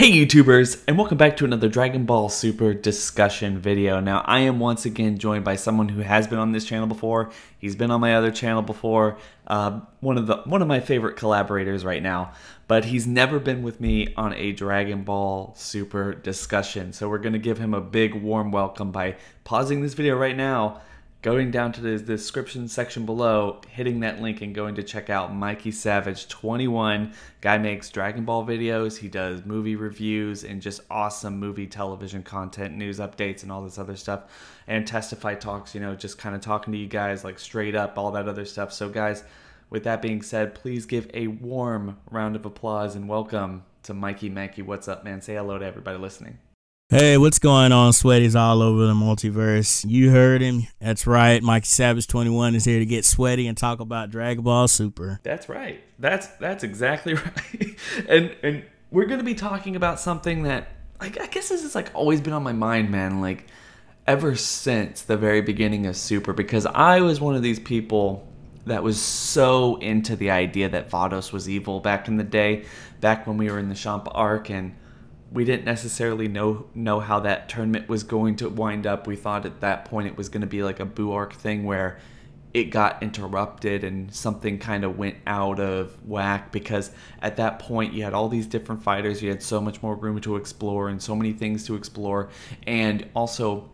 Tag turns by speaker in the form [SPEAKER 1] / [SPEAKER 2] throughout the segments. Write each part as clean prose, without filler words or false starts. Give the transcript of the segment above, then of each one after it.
[SPEAKER 1] Hey YouTubers, and welcome back to another Dragon Ball Super discussion video. Now, I am once again joined by someone who has been on this channel before. He's been on my other channel before, one of my favorite collaborators right now, but he's never been with me on a Dragon Ball Super discussion. So we're going to give him a big warm welcome by pausing this video right now, going down to the description section below, hitting that link and going to check out Mikey Savage 21. Guy makes Dragon Ball videos, he does movie reviews and just awesome movie television content, news updates and all this other stuff. And Testify talks, you know, just kind of talking to you guys like straight up, all that other stuff. So guys, with that being said, please give a warm round of applause and welcome to Mikey. Mikey, what's up, man? Say hello to everybody listening.
[SPEAKER 2] Hey, what's going on, Sweaties all over the multiverse? You heard him. That's right. Mikey Savage 21 is here to get sweaty and talk about Dragon Ball Super.
[SPEAKER 1] That's right. That's exactly right. And we're going to be talking about something that I guess this has like always been on my mind, man, like ever since the very beginning of Super, because I was one of these people that was so into the idea that Vados was evil back in the day, back when we were in the Champa arc, and we didn't necessarily know how that tournament was going to wind up. We thought at that point it was going to be like a Buu arc thing where it got interrupted and something kind of went out of whack, because at that point you had all these different fighters, you had so much more room to explore and so many things to explore. And also,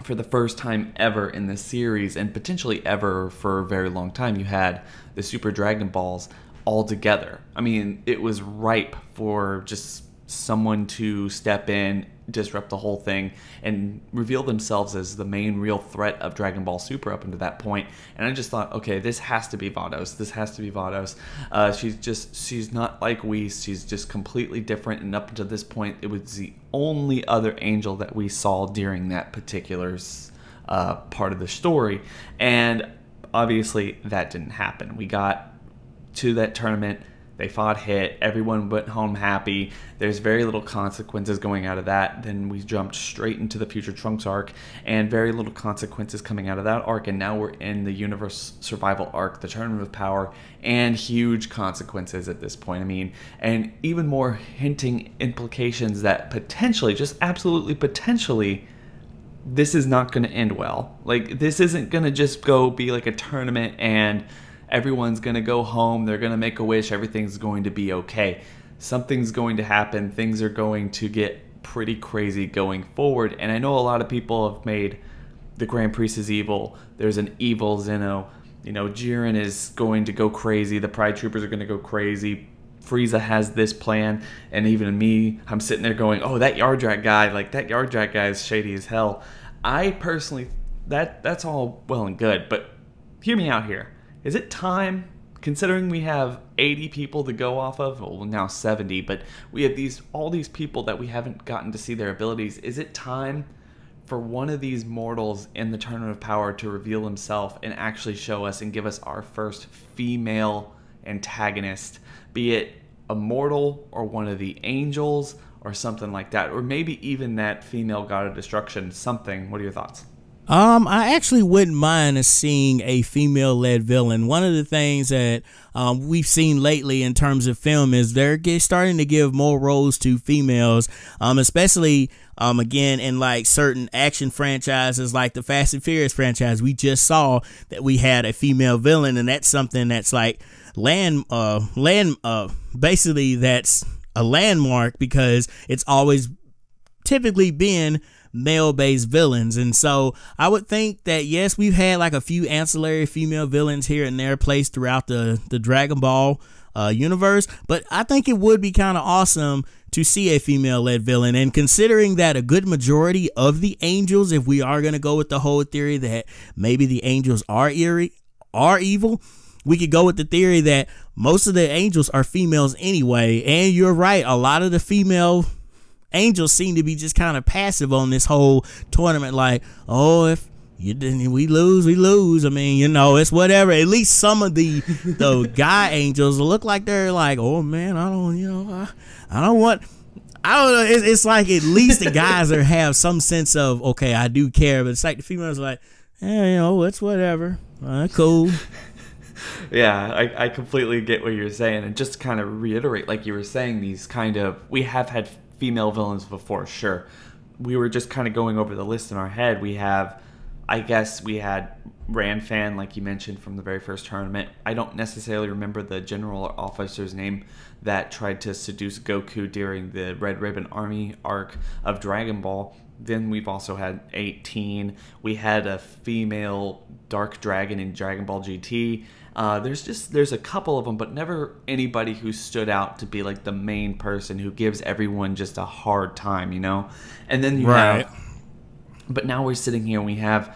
[SPEAKER 1] for the first time ever in the series, and potentially ever for a very long time, you had the Super Dragon Balls all together. I mean, it was ripe for just someone to step in, disrupt the whole thing, and reveal themselves as the main real threat of Dragon Ball Super up until that point. And I just thought, okay, this has to be Vados. This has to be Vados. She's not like Whis. She's just completely different. And up until this point, it was the only other angel that we saw during that particular part of the story. And obviously, that didn't happen. We got to that tournament. They fought Hit, everyone went home happy, there's very little consequences going out of that. Then we jumped straight into the Future Trunks arc, and very little consequences coming out of that arc, and now we're in the Universe Survival arc, the Tournament of Power, and huge consequences at this point. I mean, and even more hinting implications that potentially, just absolutely potentially, this is not going to end well. Like, this isn't going to just go be like a tournament and everyone's going to go home, they're going to make a wish, everything's going to be okay. Something's going to happen, things are going to get pretty crazy going forward. And I know a lot of people have made the Grand Priest is evil, there's an evil Zeno, you know, Jiren is going to go crazy, the Pride Troopers are going to go crazy, Frieza has this plan, and even me, I'm sitting there going, oh, that Yardrat guy, like that Yardrat guy is shady as hell. I personally, that's all well and good, but hear me out here. Is it time, considering we have 80 people to go off of, well now 70, but we have all these people that we haven't gotten to see their abilities, is it time for one of these mortals in the Tournament of Power to reveal himself and actually show us and give us our first female antagonist, be it a mortal or one of the angels or something like that, or maybe even that female god of destruction, something. What are your thoughts?
[SPEAKER 2] I actually wouldn't mind seeing a female-led villain. One of the things that we've seen lately in terms of film is they're starting to give more roles to females, especially again in like certain action franchises like the Fast and Furious franchise. We just saw that we had a female villain, and that's something that's like basically that's a landmark, because it's always typically been male-based villains. And so I would think that, yes, we've had like a few ancillary female villains here and there placed throughout the Dragon Ball universe, but I think it would be kind of awesome to see a female-led villain. And considering that a good majority of the angels, if we are going to go with the whole theory that maybe the angels are evil, we could go with the theory that most of the angels are females anyway. And you're right, a lot of the female angels seem to be just kind of passive on this whole tournament, like, oh, if we lose, we lose. I mean, you know, it's whatever. At least some of the guy angels look like they're like, oh man, I don't know. It's like at least the guys have some sense of, okay, I do care, but it's like the females are like, yeah, you know, it's whatever. Cool.
[SPEAKER 1] Yeah, I completely get what you're saying. And just to kind of reiterate, like you were saying, these kind of, we have had female villains before, sure. We were just kind of going over the list in our head. We have, I guess we had Ranfan, like you mentioned, from the very first tournament. I don't necessarily remember the general officer's name that tried to seduce Goku during the Red Ribbon Army arc of Dragon Ball. Then we've also had 18. We had a female Dark Dragon in Dragon Ball GT. There's a couple of them, but never anybody who stood out to be like the main person who gives everyone just a hard time, you know? And then you have, but now we're sitting here and we have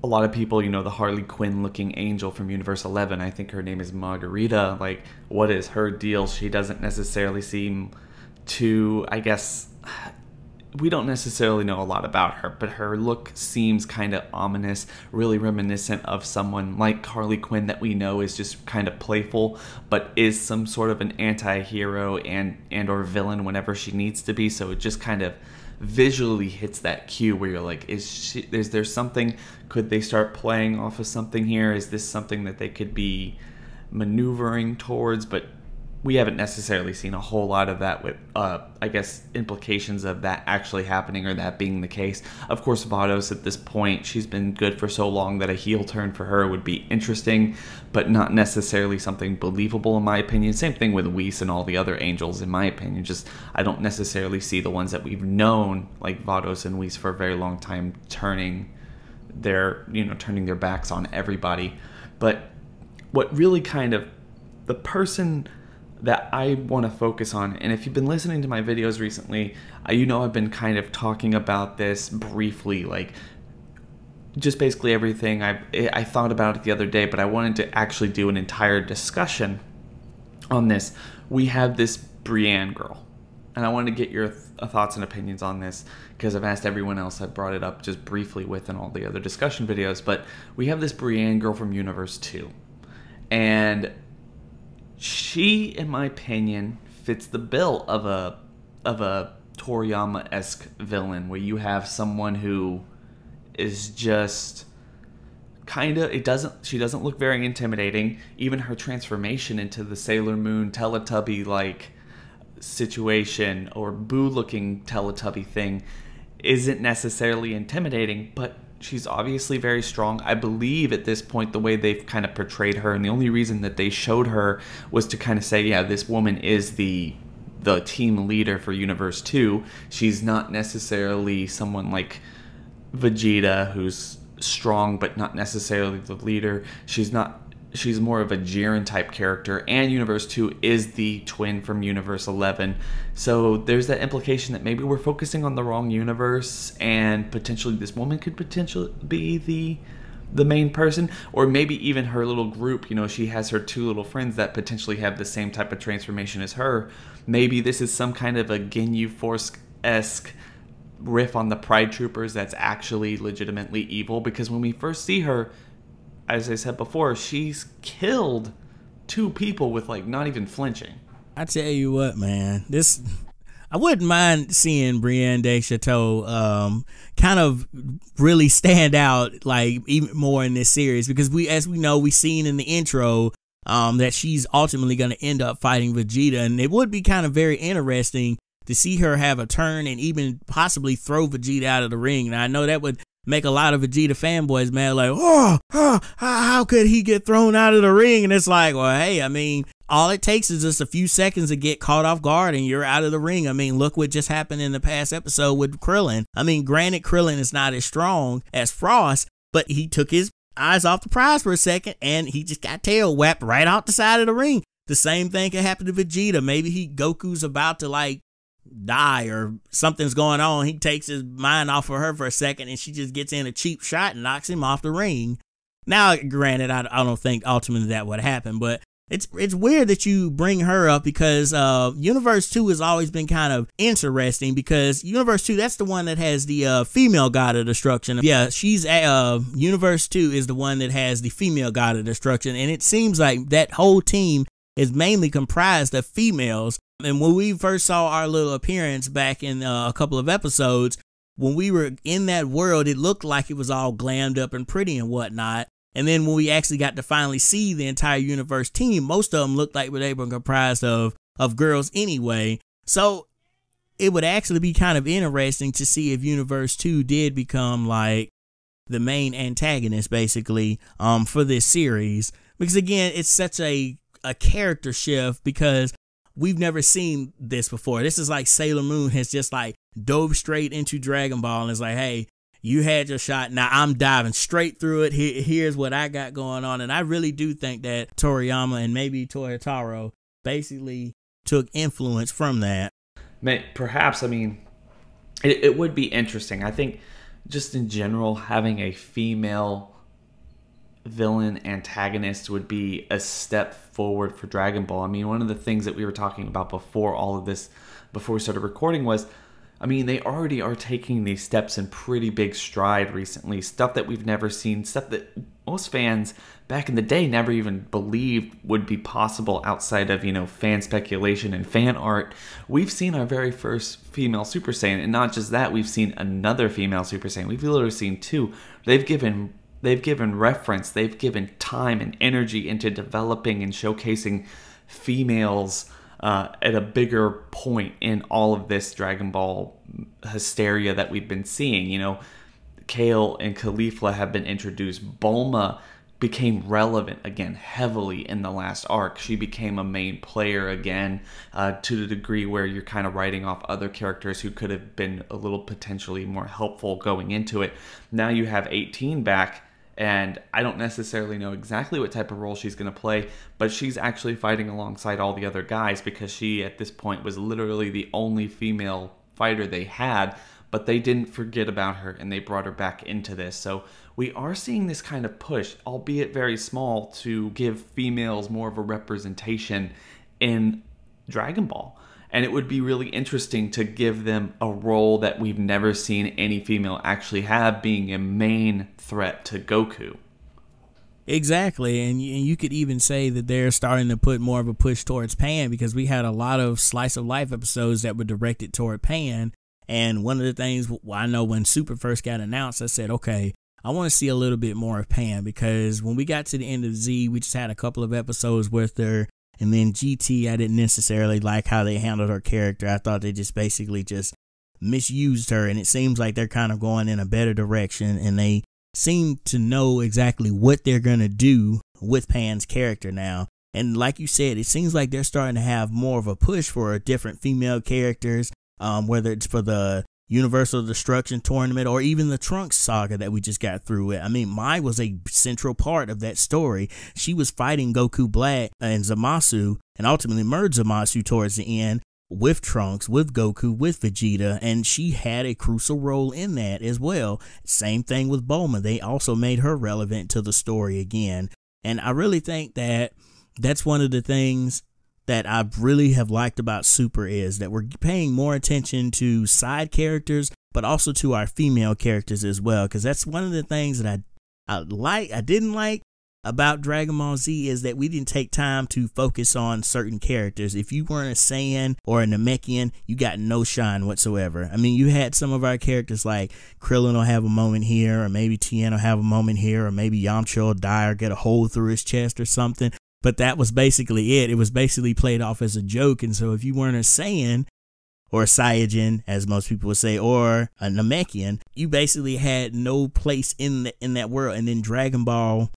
[SPEAKER 1] a lot of people, you know, the Harley Quinn looking angel from Universe 11. I think her name is Margarita. Like, what is her deal? She doesn't necessarily seem to, I guess, we don't necessarily know a lot about her, but her look seems kind of ominous, really reminiscent of someone like Harley Quinn that we know is just kind of playful, but is some sort of an anti-hero and or villain whenever she needs to be. So it just kind of visually hits that cue where you're like, is there something? Could they start playing off of something here? Is this something that they could be maneuvering towards? But we haven't necessarily seen a whole lot of that with, I guess, implications of that actually happening or that being the case. Of course, Vados at this point, she's been good for so long that a heel turn for her would be interesting, but not necessarily something believable in my opinion. Same thing with Whis and all the other angels in my opinion. Just, I don't necessarily see the ones that we've known, like Vados and Whis, for a very long time turning their backs on everybody. But what really kind of, the person that I want to focus on, and if you've been listening to my videos recently, you know I've been kind of talking about this briefly, like just basically everything. I thought about it the other day, but I wanted to actually do an entire discussion on this. We have this Brienne girl, and I wanted to get your thoughts and opinions on this because I've asked everyone else I've brought it up just briefly with in all the other discussion videos. But we have this Brienne girl from Universe 2, and she, in my opinion, fits the bill of a Toriyama-esque villain, where you have someone who is just kind of, she doesn't look very intimidating. Even her transformation into the Sailor Moon Teletubby-like situation, or Boo-looking Teletubby thing, isn't necessarily intimidating, but she's obviously very strong. I believe at this point the way they've kind of portrayed her, and the only reason that they showed her was to kind of say, yeah, this woman is the team leader for Universe 2. She's not necessarily someone like Vegeta who's strong but not necessarily the leader. She's more of a Jiren type character, and Universe 2 is the twin from Universe 11. So there's that implication that maybe we're focusing on the wrong universe, and potentially this woman could potentially be the main person, or maybe even her little group. You know, she has her two little friends that potentially have the same type of transformation as her. Maybe this is some kind of a Ginyu Force-esque riff on the Pride Troopers that's actually legitimately evil, because when we first see her, as I said before, she's killed 2 people with like not even flinching.
[SPEAKER 2] I tell you what, man, I wouldn't mind seeing Brienne de Chateau kind of really stand out like even more in this series, because as we know, we seen in the intro that she's ultimately going to end up fighting Vegeta, and it would be kind of very interesting to see her have a turn and even possibly throw Vegeta out of the ring. And I know that would make a lot of Vegeta fanboys mad, like, how could he get thrown out of the ring? And it's like, well, hey, I mean, all it takes is just a few seconds to get caught off guard and you're out of the ring. I mean, look what just happened in the past episode with Krillin. I mean, granted, Krillin is not as strong as Frost, but he took his eyes off the prize for a second and he just got tail whapped right out the side of the ring. The same thing could happen to Vegeta. Maybe Goku's about to like die or something's going on. He takes his mind off of her for a second and she just gets in a cheap shot and knocks him off the ring. Now, granted, I don't think ultimately that would happen, but it's weird that you bring her up, because Universe 2 has always been kind of interesting, because Universe 2, that's the one that has the female god of destruction. Yeah, Universe 2 is the one that has the female god of destruction, and it seems like that whole team is mainly comprised of females. And when we first saw our little appearance back in a couple of episodes, when we were in that world, it looked like it was all glammed up and pretty and whatnot. And then when we actually got to finally see the entire universe team, most of them looked like they were comprised of girls anyway. So it would actually be kind of interesting to see if Universe 2 did become like the main antagonist basically for this series, because again, it's such a character shift because we've never seen this before. This is like Sailor Moon has just like dove straight into Dragon Ball and it's like, hey, you had your shot, now I'm diving straight through it. Here's what I got going on. And I really do think that Toriyama and maybe Toyotaro basically took influence from that.
[SPEAKER 1] Perhaps, I mean, it would be interesting. I think just in general, having a female villain antagonist would be a step forward for Dragon Ball. I mean, one of the things that we were talking about before all of this, before we started recording was, I mean, they already are taking these steps in pretty big stride recently. Stuff that we've never seen, stuff that most fans back in the day never even believed would be possible outside of, fan speculation and fan art. We've seen our very first female Super Saiyan, and not just that, we've seen another female Super Saiyan. We've literally seen two. They've given reference, they've given time and energy into developing and showcasing females at a bigger point in all of this Dragon Ball hysteria that we've been seeing. Kale and Caulifla have been introduced. Bulma became relevant again heavily in the last arc. She became a main player again to the degree where you're kind of writing off other characters who could have been a little potentially more helpful going into it. Now you have 18 back, and I don't necessarily know exactly what type of role she's going to play, but she's actually fighting alongside all the other guys because she, at this point, was literally the only female fighter they had, but they didn't forget about her and they brought her back into this. So we are seeing this kind of push, albeit very small, to give females more of a representation in Dragon Ball. And it would be really interesting to give them a role that we've never seen any female actually have, being a main threat to Goku.
[SPEAKER 2] Exactly, and you could even say that they're starting to put more of a push towards Pan, because we had a lot of slice of life episodes that were directed toward Pan. And one of the things I know when Super first got announced, I said, okay, I want to see a little bit more of Pan, because when we got to the end of Z, we just had a couple of episodes with her. And then GT, I didn't necessarily like how they handled her character. I thought they just basically just misused her. And it seems like they're kind of going in a better direction. And they seem to know exactly what they're going to do with Pan's character now. And like you said, it seems like they're starting to have more of a push for different female characters, whether it's for the Universal Destruction Tournament or even the Trunks saga that we just got through with. I mean, Mai was a central part of that story. She was fighting Goku Black and Zamasu, and ultimately merged Zamasu towards the end with Trunks, with Goku, with Vegeta, and she had a crucial role in that as well. Same thing with Bulma. They also made her relevant to the story again. And I really think that that's one of the things that I really have liked about Super, is that we're paying more attention to side characters, but also to our female characters as well. Because that's one of the things that I didn't like about Dragon Ball Z, is that we didn't take time to focus on certain characters. If you weren't a Saiyan or a Namekian, you got no shine whatsoever. I mean, you had some of our characters like Krillin will have a moment here, or maybe Tien will have a moment here, or maybe Yamcha will die or get a hole through his chest or something. But that was basically it. It was basically played off as a joke. And so if you weren't a Saiyan, or a Saiyajin, as most people would say, or a Namekian, you basically had no place in that world. And then Dragon Ball,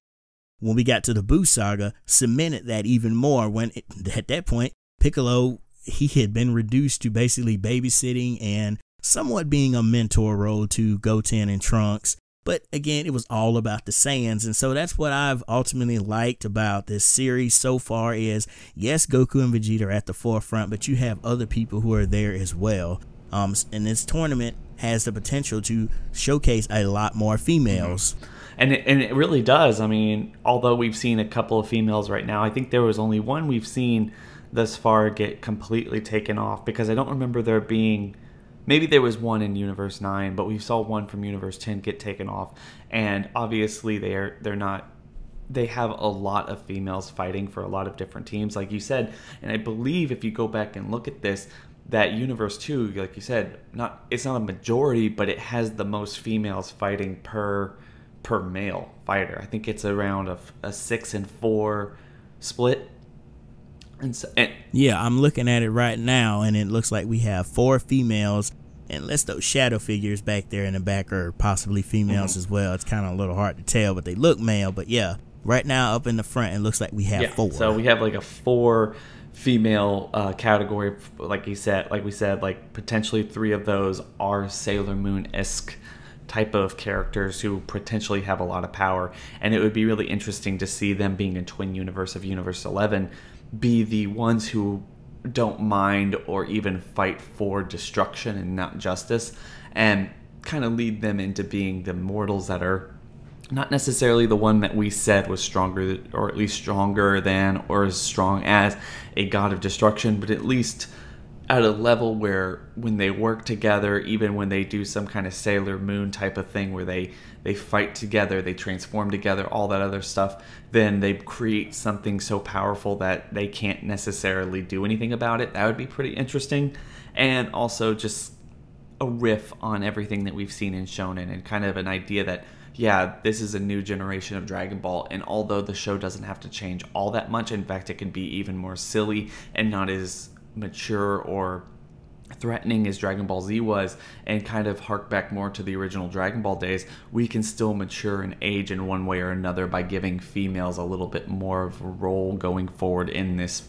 [SPEAKER 2] when we got to the Buu saga, cemented that even more. At that point, Piccolo, he had been reduced to basically babysitting and somewhat being a mentor role to Goten and Trunks. But again, it was all about the Saiyans. And so that's what I've ultimately liked about this series so far is, yes, Goku and Vegeta are at the forefront, but you have other people who are there as well. And this tournament has the potential to showcase a lot more females.
[SPEAKER 1] And it really does. I mean, although we've seen a couple of females right now, I think there was only one we've seen thus far get completely taken off, because I don't remember there being... Maybe there was one in Universe 9, but we saw one from Universe 10 get taken off. And obviously they're not... They have a lot of females fighting for a lot of different teams, like you said. And I believe if you go back and look at this, that Universe 2, like you said, it's not a majority, but it has the most females fighting per male fighter. I think it's around a 6-4 split. And
[SPEAKER 2] Yeah, I'm looking at it right now, and it looks like we have 4 females, unless those shadow figures back there in the back are possibly females as well. It's kind of a little hard to tell, but they look male. But yeah, right now up in the front, it looks like we have 4.
[SPEAKER 1] So we have like a 4 female category, like we said, like potentially 3 of those are Sailor Moon-esque type of characters who potentially have a lot of power, and it would be really interesting to see them being a twin universe of Universe 11 be the ones who don't mind or even fight for destruction and not justice, and kind of lead them into being the mortals that are not necessarily the one that we said was stronger, or at least stronger than, or as strong as a god of destruction, but at least at a level where when they work together, even when they do some kind of Sailor Moon type of thing where they fight together, they transform together, all that other stuff, then they create something so powerful that they can't necessarily do anything about it. That would be pretty interesting. And also just a riff on everything that we've seen in Shonen, and kind of an idea that, yeah, this is a new generation of Dragon Ball, and although the show doesn't have to change all that much, in fact, it can be even more silly and not as mature or threatening as Dragon Ball Z was, and kind of hark back more to the original Dragon Ball days, we can still mature and age in one way or another by giving females a little bit more of a role going forward in this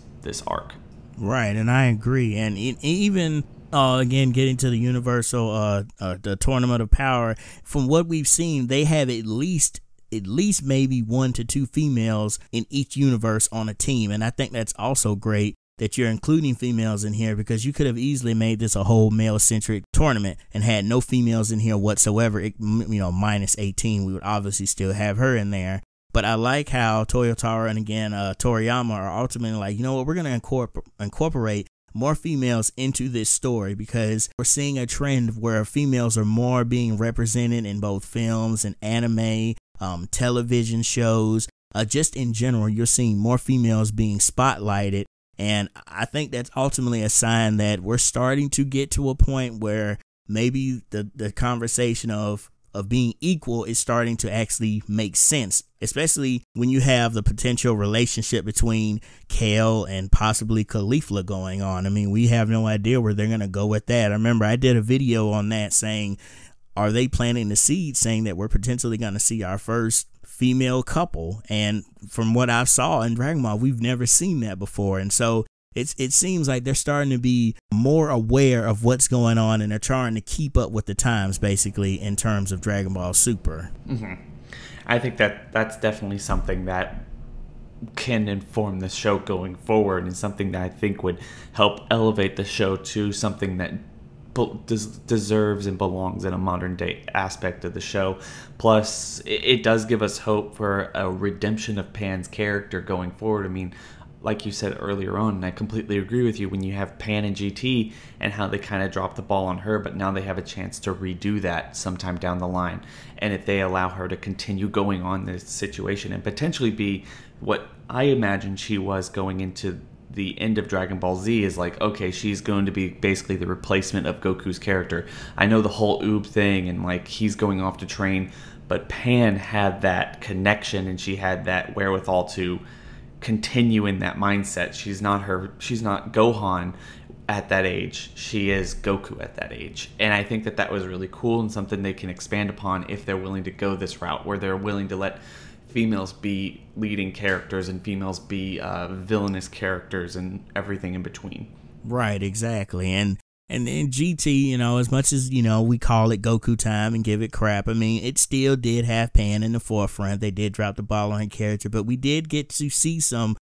[SPEAKER 1] arc.
[SPEAKER 2] Right, and I agree. And even again, getting to the Universal the Tournament of Power, from what we've seen, they have at least maybe 1 to 2 females in each universe on a team, and I think that's also great that you're including females in here, because you could have easily made this a whole male-centric tournament and had no females in here whatsoever. Minus 18, we would obviously still have her in there. But I like how Toyotaro and again Toriyama are ultimately like, you know what, we're going to incorporate more females into this story, because we're seeing a trend where females are more being represented in both films and anime, television shows. Just in general, you're seeing more females being spotlighted. And I think that's ultimately a sign that we're starting to get to a point where maybe the conversation of being equal is starting to actually make sense, especially when you have the potential relationship between Kale and possibly Caulifla going on. I mean, we have no idea where they're going to go with that. I remember I did a video on that saying, are they planting the seed, saying that we're potentially going to see our first female couple? And from what I saw in Dragon Ball, we've never seen that before. And so it seems like they're starting to be more aware of what's going on, and they're trying to keep up with the times, basically, in terms of Dragon Ball Super.
[SPEAKER 1] Mm-hmm. I think that's definitely something that can inform the show going forward, and something that I think would help elevate the show to something that deserves and belongs in a modern day aspect of the show. Plus, it does give us hope for a redemption of Pan's character going forward. I mean, like you said earlier on, and I completely agree with you, when you have Pan and GT and how they kind of dropped the ball on her, but now they have a chance to redo that sometime down the line. And if they allow her to continue going on this situation and potentially be what I imagine she was going into the end of Dragon Ball Z, is like, okay, she's going to be basically the replacement of Goku's character. I know the whole Oob thing and like he's going off to train, but Pan had that connection and she had that wherewithal to continue in that mindset. She's not Gohan at that age. She is Goku at that age. And I think that was really cool and something they can expand upon if they're willing to go this route, where they're willing to let females be leading characters and females be villainous characters and everything in between.
[SPEAKER 2] Right, exactly. And in GT, as much as, we call it Goku time and give it crap, I mean, it still did have Pan in the forefront. They did drop the ball on her character, but we did get to see some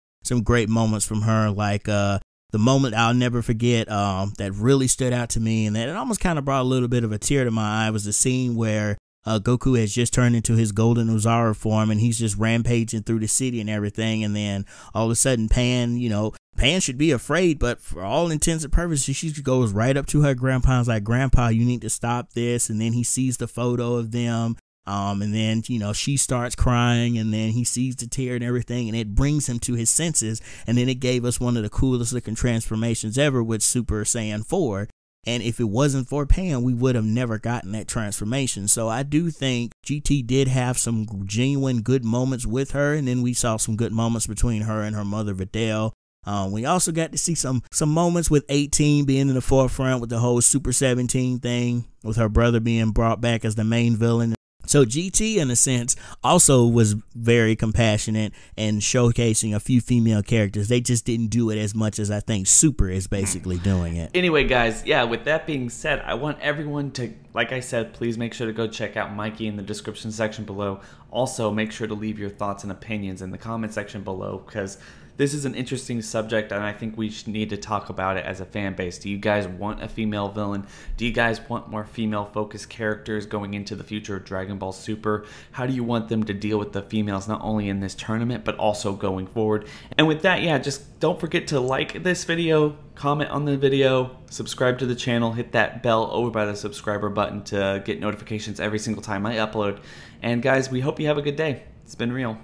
[SPEAKER 2] great moments from her, like the moment I'll never forget that really stood out to me, and that it almost kind of brought a little bit of a tear to my eye, was the scene where Goku has just turned into his Golden Ozaru form, and he's just rampaging through the city and everything, and then all of a sudden Pan should be afraid, but for all intents and purposes, she goes right up to her grandpa and is like, "Grandpa, you need to stop this." And then he sees the photo of them, and then, she starts crying, and then he sees the tear and everything, and it brings him to his senses. And then it gave us one of the coolest looking transformations ever with Super Saiyan 4. And if it wasn't for Pan, we would have never gotten that transformation. So I do think GT did have some genuine good moments with her, and then we saw some good moments between her and her mother, Videl. We also got to see some moments with 18 being in the forefront with the whole Super 17 thing, with her brother being brought back as the main villain. So GT, in a sense, also was very compassionate and showcasing a few female characters. They just didn't do it as much as I think Super is basically doing it.
[SPEAKER 1] Anyway, guys, yeah, with that being said, I want everyone to, like I said, please make sure to go check out Mikey in the description section below. Also, make sure to leave your thoughts and opinions in the comment section below, because this is an interesting subject, and I think we need to talk about it as a fan base. Do you guys want a female villain? Do you guys want more female-focused characters going into the future of Dragon Ball Super? How do you want them to deal with the females, not only in this tournament, but also going forward? And with that, yeah, just don't forget to like this video, comment on the video, subscribe to the channel, hit that bell over by the subscriber button to get notifications every single time I upload. And guys, we hope you have a good day. It's been real.